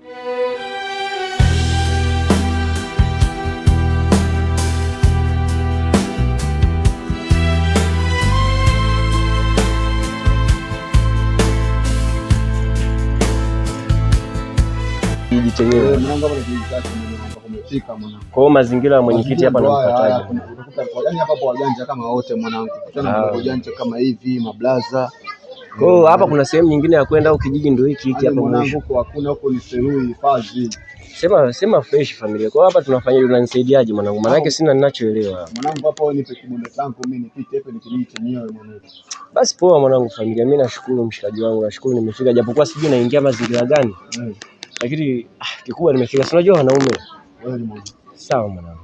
Kwa hiyo mazingira ya mwenyekiti hapa nampataje? Yaani hapa kwa wajanja kama wote mwanangu. Kutana na wajanja kama hivi, mablaza. Kwa hiyo hapa kuna sehemu nyingine ya kwenda au kijiji ndio hiki hapa mwanangu? Kwa hakuna, huko ni Selui hifadhi. Sema fresh familia. Kwa hapa tunafanya, unanisaidiaje mwanangu? Maana yake sina ninachoelewa. Mwanangu hapa nipe kibonde changu mimi nipite hapo nikijiji chenyewe mwanangu. Basi poa mwanangu familia. Mimi nashukuru mshikaji wangu. Nashukuru nimefika japokuwa sijui naingia mazingira gani. Lakini kikubwa nimefika. Si unajua wanaume. Sawa mwanangu.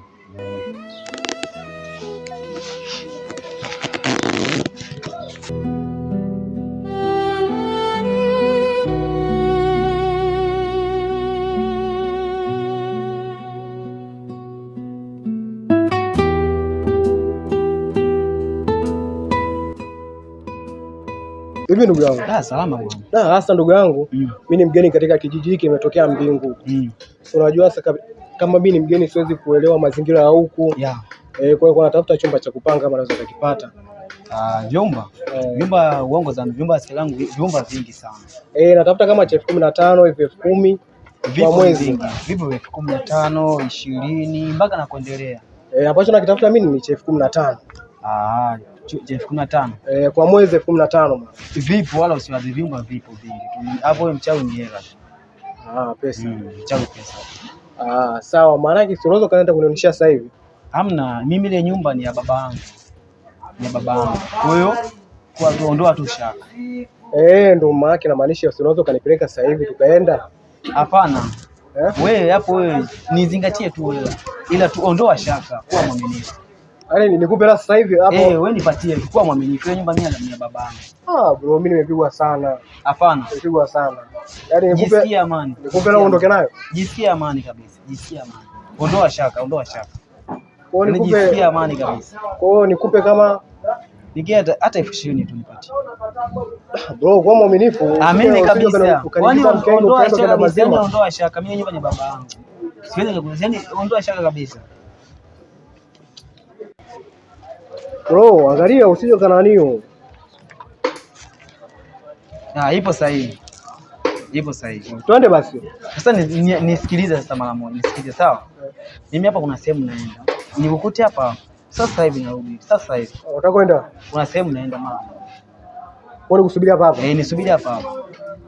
Hivi ndugu yangu. Salama bwana. Hasa ndugu yangu, mimi ni mgeni katika kijiji hiki, nimetokea Mbingu. Unajua sasa kama mimi ni mgeni siwezi kuelewa mazingira ya huku. Kwa hiyo natafuta chumba cha kupanga kama naweza kupata. Vyumba uongo za vyumba asilangu vyumba vingi sana. Natafuta kama 15,000 hivi 10,000 kwa mwezi. Vipo 15,000, 20 mpaka na kuendelea. Ambacho nakitafuta mimi ni 15,000. 15,000. Kwa mwezi 15,000. Vipo wala usiwazi, vyumba vipo vingi. Hapo wewe mchawi ni hela. Pesa. Mchawi pesa. Sawa, maana yake unaweza kaenda kunionyesha sasa hivi? Hamna, mimi ile nyumba ni ya babangu. Kwa hiyo kwa tuondoa tu shaka. Ndio maana yake namaanisha unaweza kanipeleka sasa hivi tukaenda? Hapana. Wewe hapo nizingatie tu wewe. Ila tuondoa shaka, kuwa mwaminifu. Yaani nikupe la sasa hivi hapo? Wewe nipatie, kuwa mwaminifu. Ile nyumba mimi ni ya babangu. Bro, mimi nimepigwa sana. Hapana. Nimepigwa sana. Yaani nikupe, jisikia amani. Nikupe la uondoke nayo? Jisikia amani kabisa. Jisikia amani. Ondoa shaka. Kwa hiyo nikupe, jisikia amani kabisa. Kwa hiyo nikupe kama nikia hata 20,000 tu nipatie. Bro, kwa mwaminifu. Amini kabisa. Kwani ondoa shaka kabisa. Ondoa shaka. Mimi nyumba ni babangu. Siwezi kukuelezea, ondoa shaka kabisa. Bro, angalia usije kananio. Ipo sahihi. Twende basi. Sasa nisikilize sasa mara moja. Nisikilize sawa? Mimi hapa kuna sehemu naenda. Nikukute hapa sasa hivi narudi. Sasa hivi. Utakwenda? Kuna sehemu naenda mara moja. Kwa nini kusubiri hapa? Nisubiri hapa.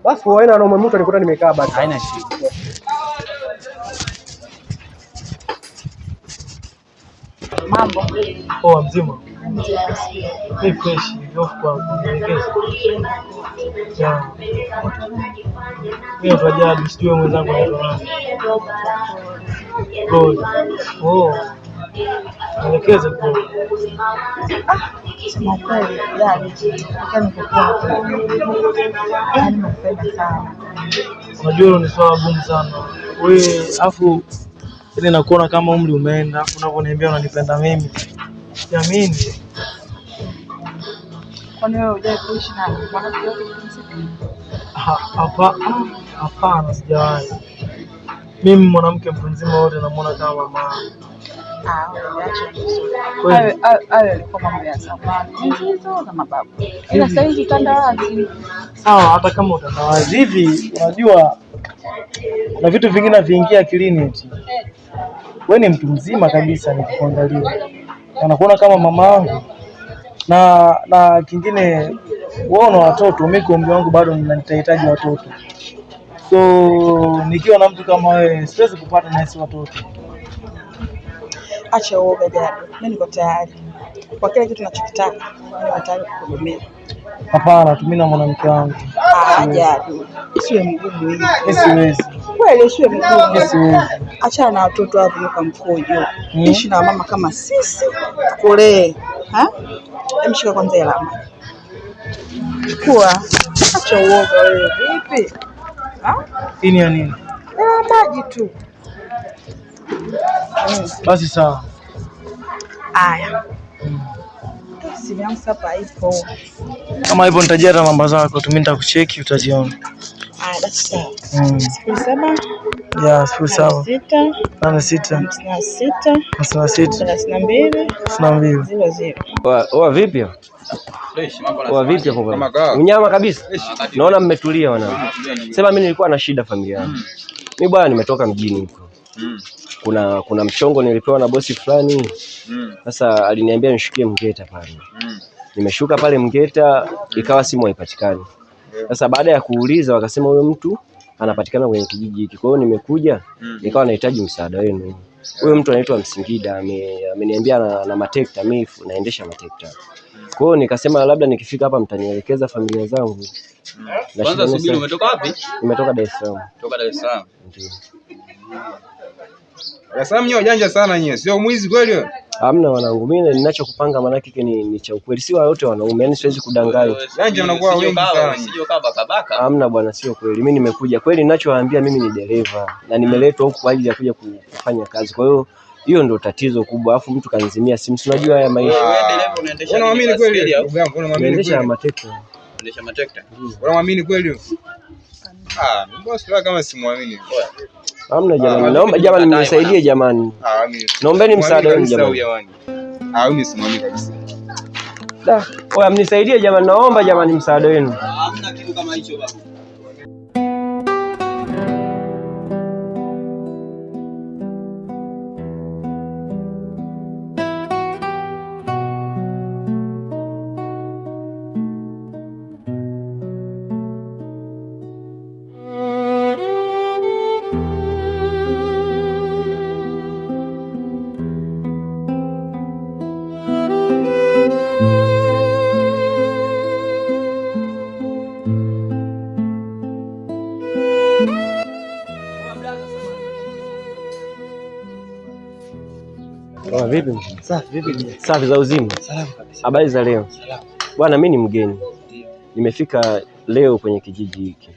Basi kwa aina na mtu alikuta nimekaa basi. Haina shida. Mambo. Poa mzima. Ni fresh, kwa kuongeza. Mimi tunajadi sijui mwenzangu anaitwa nani. Elekeza kwa. Sema kweli, yani nimependa sana. Unajua ni swala gumu sana. Wewe afu ile nakuona kama umri umeenda, unavyoniambia unanipenda mimi. Siamini. Kwani wewe hujai kuishi na mwanamke yote? Hapana, sijawahi. Mimi mwanamke mtu mzima wote namuona kama mama. Hayo yalikuwa mambo ya zamani, hizo za mababu. Ila sasa hivi utandawazi. Sawa, hata kama utandawazi hivi, unajua na vitu vingine viingia akilini eti. Wewe ni mtu mzima kabisa nikikuangalia. Anakuona kama mama yangu. Na kingine wewe una watoto, mimi kwa umri wangu bado ninahitaji watoto. So nikiwa na mtu kama wewe siwezi kupata na hisi watoto. Acha uoga dada. Mimi niko tayari. Kwa kile kitu ninachokitaka, niko tayari kukuhudumia. Hapana, mimi na mwanamke wangu. Jadi. Siwe mgumu hivi. Siwezi. Kweli siwe mgumu. Siwezi. Acha na watoto hapo kwa mkojo. Ishi na mama kama sisi. Tukulee. Mshika kwanza ile mama. Chukua. Acha uoga wewe. Vipi? Ini ya nini? Maji tu. Basi sawa. Aya. Simu yangu hapa ipo. Kama hivyo nitajia namba zako tu, mimi nitakucheki utaziona. basi sawa. 07 ya 07 86 Oa vipi? Vipi hapo bwana? Unyama kabisa. Naona mmetulia wana. Sema mimi nilikuwa na shida familia yangu. Mimi bwana nimetoka mjini huko. Kuna mchongo nilipewa na bosi fulani. Sasa aliniambia nishukie Mgeta pale. Nimeshuka pale Mgeta ikawa simu haipatikani. Sasa baada ya kuuliza wakasema huyo mtu anapatikana kwenye kijiji hiki. Kwa hiyo nimekuja nikawa nahitaji msaada wenu. Huyo mtu anaitwa Msingida, ameniambia na matekta, mimi naendesha matekta. Kwa hiyo nikasema labda nikifika hapa mtanielekeza familia zangu. Kwanza subiri, umetoka wapi? Nimetoka Dar es Salaam. Kutoka Dar es Salaam. Ndio. Dar es Salaam janja sana nyie, sio mwizi kweli wewe? Hamna wanangu, mimi ninachokupanga maana yake ni cha ukweli. Si wote wanaume, yani siwezi kudanganya. Janja unakuwa wengi sana. Sio kabaka. Hamna bwana, sio kweli. Mimi nimekuja kweli, ninachowaambia mimi ni dereva na nimeletwa huku kwa ajili ya kuja kufanya kazi. Kwa hiyo hiyo ndio tatizo kubwa. Alafu mtu kanizimia simu. Unajua haya maisha. Wewe dereva unaendesha. Unaamini kweli ndugu yangu? Unaendesha matekta. Unaendesha matekta. Unaamini kweli? Bosi kama simwamini. Hamna jamani. Naomba jamani mnisaidie jamani. Naombeni msaada wenu jamani. Mimi simwamini kabisa. Oya mnisaidie jamani, naomba jamani msaada wenu. Hamna kitu kama hicho baba. Vipi? Vipi? Safi za uzima. Salama kabisa. Habari za leo? Salama. Bwana mimi ni mgeni. Nimefika leo kwenye kijiji hiki.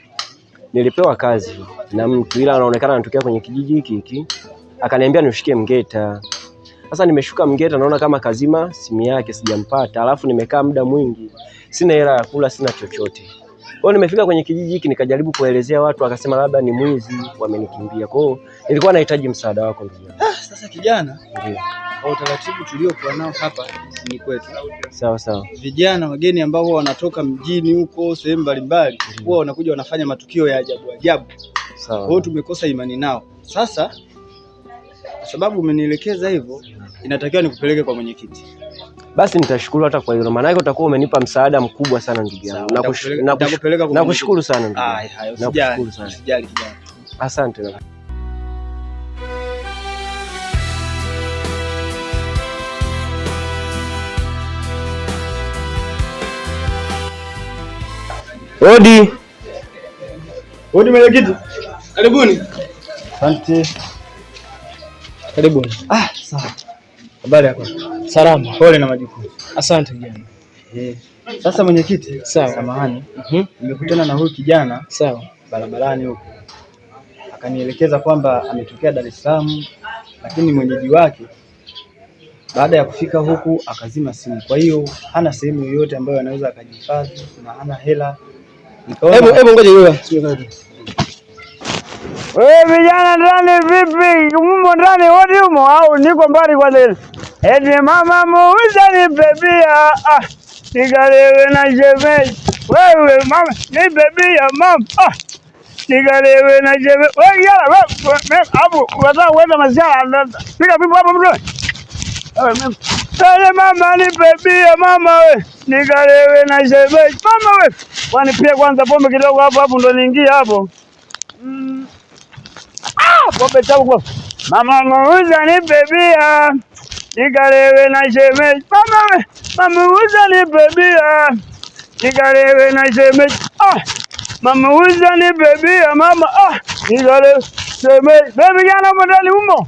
Nilipewa kazi na mtu ila anaonekana anatokea kwenye kijiji hiki. Akaniambia nishukie Mgeta. Sasa nimeshuka Mgeta naona kama kazima simu yake sijampata. Alafu nimekaa muda mwingi. Sina hela ya kula, sina chochote. Kwa hiyo nimefika kwenye kijiji hiki nikajaribu kuelezea watu akasema labda ni mwizi wamenikimbia. Kwa hiyo nilikuwa nahitaji msaada wako ndugu yangu. Sasa kijana, Ndio. kwa utaratibu tuliokuwa nao hapa ni kwetu. Sawa. Vijana wageni ambao wanatoka mjini huko sehemu mbalimbali huwa wanakuja wanafanya matukio ya ajabu. Sawa. Kwa hiyo tumekosa imani nao. Sasa kwa sababu umenielekeza hivyo, inatakiwa nikupeleke kwa mwenyekiti. Basi nitashukuru hata kwa hilo. Maana yake utakuwa umenipa msaada mkubwa sana ndugu yangu. Nakushukuru sana ndugu. Nakushukuru sana. Usijali kijana. Asante. Odi mwenyekiti. Karibuni. Asante. Karibuni. Sawa. Habari yako? Salama. Pole na majukumu. Asante kijana. Sasa mwenyekiti, sawa. Samahani. Nimekutana na huyu kijana sawa barabarani huko. Akanielekeza kwamba ametokea Dar es Salaam lakini mwenyeji wake baada ya kufika huku akazima simu. Kwa hiyo hana sehemu yoyote ambayo anaweza akajihifadhi na hana hela. Hebu ngoja wewe. Wewe vijana ndani vipi? Mumo ndani wote humo au niko mbali kwa leo? Eti mama muuza nipe bia. Nigalewe na shemeji. Wewe mama nipe bia mama. Nigalewe na shemeji. Wewe yala wewe hapo unataka kwenda masiara. Piga pipa hapo mdomo. Wewe mama nipe bia mama wewe. Nigalewe na shemeji. Mama wewe. Wanipia kwanza pombe kidogo hapo ndo niingie hapo. Pombe tabu kwa. Mama muuza nipe bia. Nigalewe na shemeji. Mama muuza nipe bia. Nigalewe na shemeji. Mama muuza nipe bia mama. Nigalewe shemeji. Baby jana ndani humo.